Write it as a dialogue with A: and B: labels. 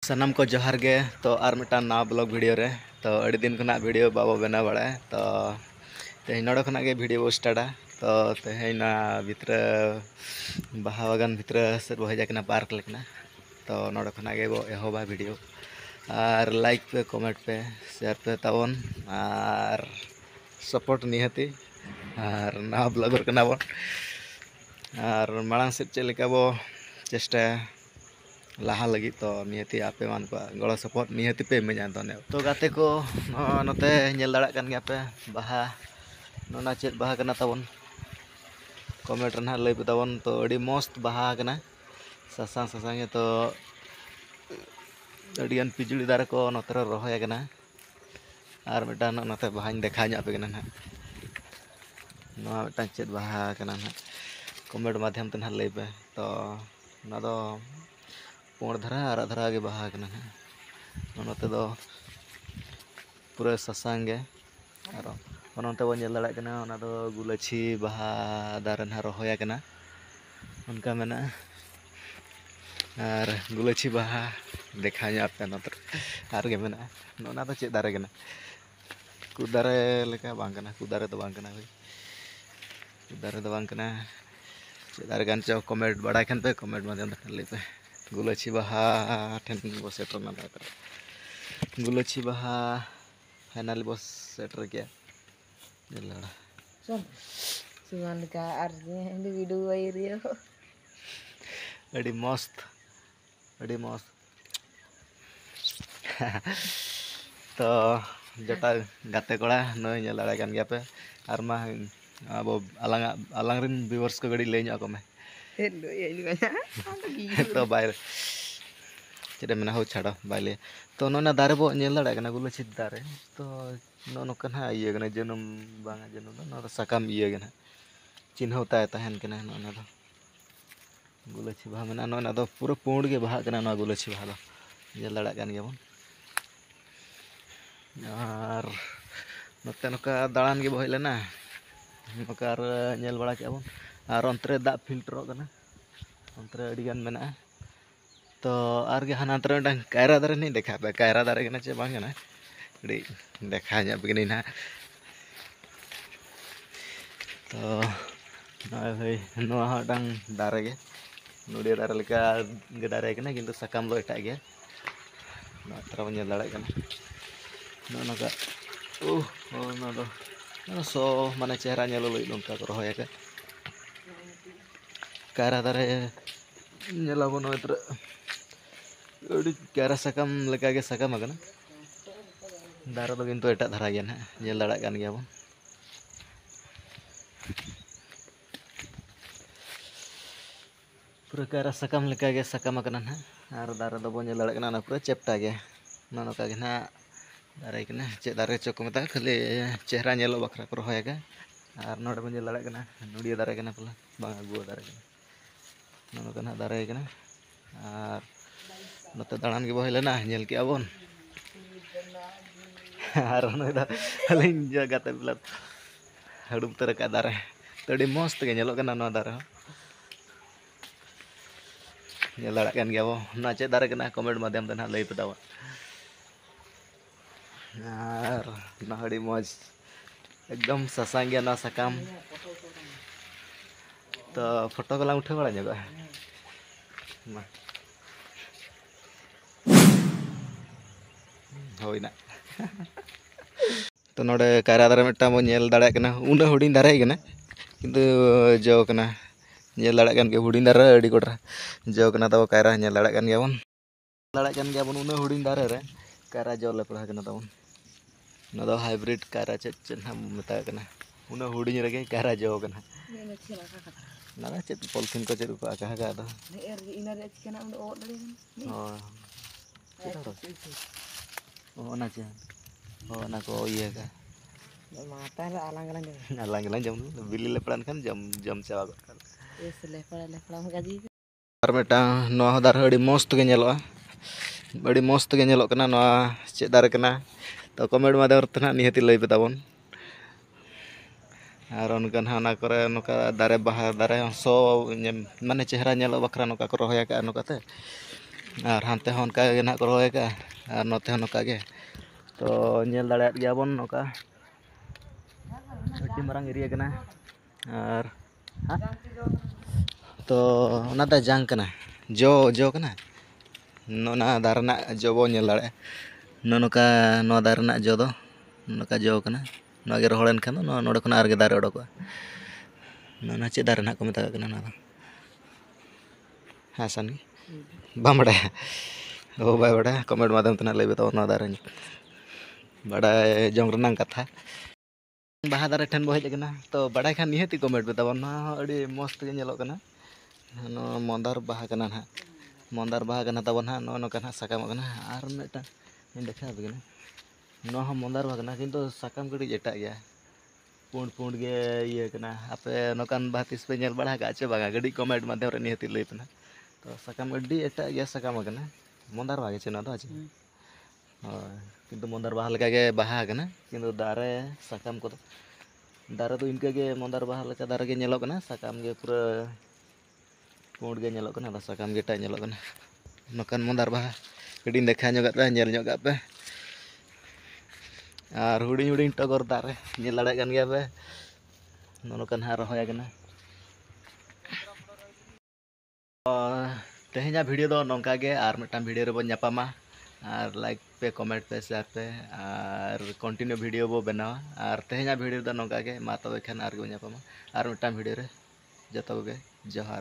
A: सनम को जोहार गे तो आर मिटान नवा ब्लॉग वीडियो रे तो अड़ी दिन खुना वीडियो बाबा बना बड़ा तो तेज नोड़ खुना गे वीडियो बो स्टार्टा तो तेना भितर बाहा बागान भितर से बो हजना पार्क लेकना तो नोड़ खुना गे बो एहोबा वीडियो और लाइक पे कमेंट पे शेयर पे ताबन और सपोर्ट निहती और नवा ब्लॉगर कना बन और मांग से चल बो चेष्टा लाहा लगी तो निहती आपे मान को गड़ सपोर्ट निहती पे इमेजा तो गाते को नोते नेल दाड़ा कान गया पे बाहा नोना चेत बाहा कना ताबन कमेंट रहा लई पे ताबन तो अड़ी मस्त बाहा कना सासांग सासांग तो अड़ियान पिजुड़ी दारे को नोते रहोय कना और मिटान नोते बाहाñ देखा ᱧᱚᱜ पे कना ना नोआ मिटान चेत बाहा कना ना कमेंट माध्यम ते ना लई पे तो ना दो पुण धारा आरा धारा के बाहा कना नोते दो पूरा सासांग गे आरो नोते बो नेल दाड़ा कना ओना दो गुलाछी बाहा दारे ना रहोय कना उनका मेना और गुलाछी बाहा देखा ᱧᱚᱜ पे नोते आर गे मेना नोना दो चेत दारे कना कुदारे लेका बांग कना कुदारे तो बांग कना कुदारे तो बांग कना चेत दारे गान चो कमेंट बड़ा खान पे कमेंट माध्यम ते लई पे गुलाछी बाहा ठेन बो सेटर ना गुलाछी बाहा फाइनल बो सेटर गया जल्ला
B: सुमन का अर्जी वीडियो आइरियो
A: अड़ी मस्त तो जटा गाते कोड़ा नई नेल दाड़ा कान गया पे आर मा अब आलांग रिन व्यूअर्स को गड़ी लई ᱧᱚᱜ को में तो बाय चेदे मेना हो छाड़ो बाय तो नोना दारे बो नेल दाड़ा कना गुलाछी दारे तो नोका ना इया कना जनम बांगा जनम ना साकाम इया कना चिन्हव ताय तहन कना नोना दो गुलाछी बाहा मेना नोना दो पूरा पुंड गे बाहा कना ना गुलाछी बाहा दो नेल दाड़ा कान गया बन और नोते नोका दाड़ान गे बो हेज लेना नोका आर नेल बड़ा के बन और अंतरे दा फिल्टर कना अंतरे अड़ी गान मेना तो आर गे हानांतरे डंग कायरा दारे नहीं देखा पे कायरा दारे कना चे बांग कना अड़ी देखा ᱧᱚᱜ बेगनी ना तो भाई नोआ डंग दारे गे नुडिया दारे लेका गे दारे कना किंतु साकाम दो एटा गया नोतरा बन नेल दाड़ा कना नोका ना सो माने चेहरा नेलो लई नोंका को रहोय के कायरा दारे नेलाबो नोत्र अड़ी कायरा साकाम लेका गे साकाम कना दारे दो किंतु एटा धारा गया ना नेल दाड़ा कान गया बन पूरा कायरा साकाम लेका गे साकाम कना ना और दारे दो बो नेल दाड़ा कना ना पूरा चेप्टा गया नोका गे ना दारे कना चे दारे चो को मेता खाली चेहरा नेलो बखरा को रहोय के और नोडे बो नेल दाड़ा कना नुडिया दारे कना पला बांगा गुआ दारे कना नोका ना दारे कना और नोते दाड़ान गे बो हेज लेना नेल के आबन और नोय दा हलिन गाते बिला हडुम तर का दारे तो अड़ी मस्त गे नेलो कना नोआ दारे नेल दाड़ा कान गया बो ना चे दारे कना कमेंट माध्यम ते ना लई पे दावा और ना अड़ी मौज एकदम सासांग गया ना साकाम तो फोटो को उठे बड़ा ᱧᱚᱜᱟ मा होइना तो नोडे कायरा दारे मिटा बो नेल दाड़ा कना उना हुडिन दारे कना किंतु जो कना नेल दाड़ा कान गे हुडिन दारे अड़ी कोडरा जो कना तो कायरा नेल दाड़ा कान गया बन उना हुडिन दारे रे कायरा जो ले पड़ा कना तबन ना दो हाइब्रिड कायरा चे ना मेता कना उना हुडिन रेगे कायरा जो कना ना चे पॉलिथिन को चे को आका का दो
B: इना रे चिकना उन ओ दले
A: ओ ना चे ओ ना को ये का
B: माता आलांग
A: आलांग जम बिल्ली ले पड़ान खान जम चावा गो
B: एस ले पड़ा गाजी
A: और मेटा नोआ दारे अड़ी मस्त गे नेलोआ अड़ी मस्त गे नेलोग कना नोआ चे दारे कना तो कमेंट माध्यम ते ना निहती लई पे ताबन और उनका ना करे नोका दारे बाहा दारे सो माने चेहरा नेलो बखरा नोका को रहोय का नोका ते और हानते हों उनका गे ना को रोए का और नोते हों नोका गे तो नेल दाड़ेयात गया बोन नोका अड्डी मारांग एरिया कना और तो ओना दा जांग कना जो जो कना नोना दारना जो बो नेल दाड़े नोका नो दारना जो दो नोका जो कना नोगे रोहड़न खान नो नोडे खना आरगे दारे ओडोको नोना चे दारे ना को मेता कना ना हाँ सनी बाम बड़ा ओ बाय बड़ा कमेंट माध्यम तना लई बताओ ना दारे बड़ा जंग रनांग कथा बाहा दारे ठेन बो हेज कना तो बड़ा खान निहती कमेंट बताओ ना अड़ी मस्त गे नेलो कना नो मंदार बाहा कना ना मंदार बाहा कना तब ना नो नो कना साकाम कना आर मेटा इन देखा बगना नो हम मंदार बाहा कना किंतु साकाम कड़ी एटा गया पुंड पुंड गे ये कना आपे नोकान बाहा तिस पे नेल बड़ा का चे बागा गड़ी कमेंट माध्यम रे निहती लई तना तो साकाम अड्डी एटा गया साकाम कना मंदार बाहा चे ना तो आचे किंतु मंदार बाहा लगा गे बाहा कना किंतु दारे साकाम को दारे तो इनके गे मंदार बाहा लगा दारे गे नेलो कना साकाम गे पूरा पुंड गे नेलो कना दा साकाम गे टा नेलो कना नोकान मंदार बाहा कड़ी देखा ñogat पे नेल ñogat पे और हुडिंग हुडिंग टगर दारे नेल दाड़े कान गया पे नोकान हा रहोया कना तेहेजा वीडियो दो नोंका गे और मिटान वीडियो रे बो ᱧᱟᱯᱟᱢᱟ और लाइक पे कमेंट पे शेयर पे और कंटिन्यू वीडियो बो बनावा और तेहेजा वीडियो दो नोंका गे मा तबे खान आर गो ᱧᱟᱯᱟᱢᱟ और मिटान वीडियो रे जतो गे जोहार।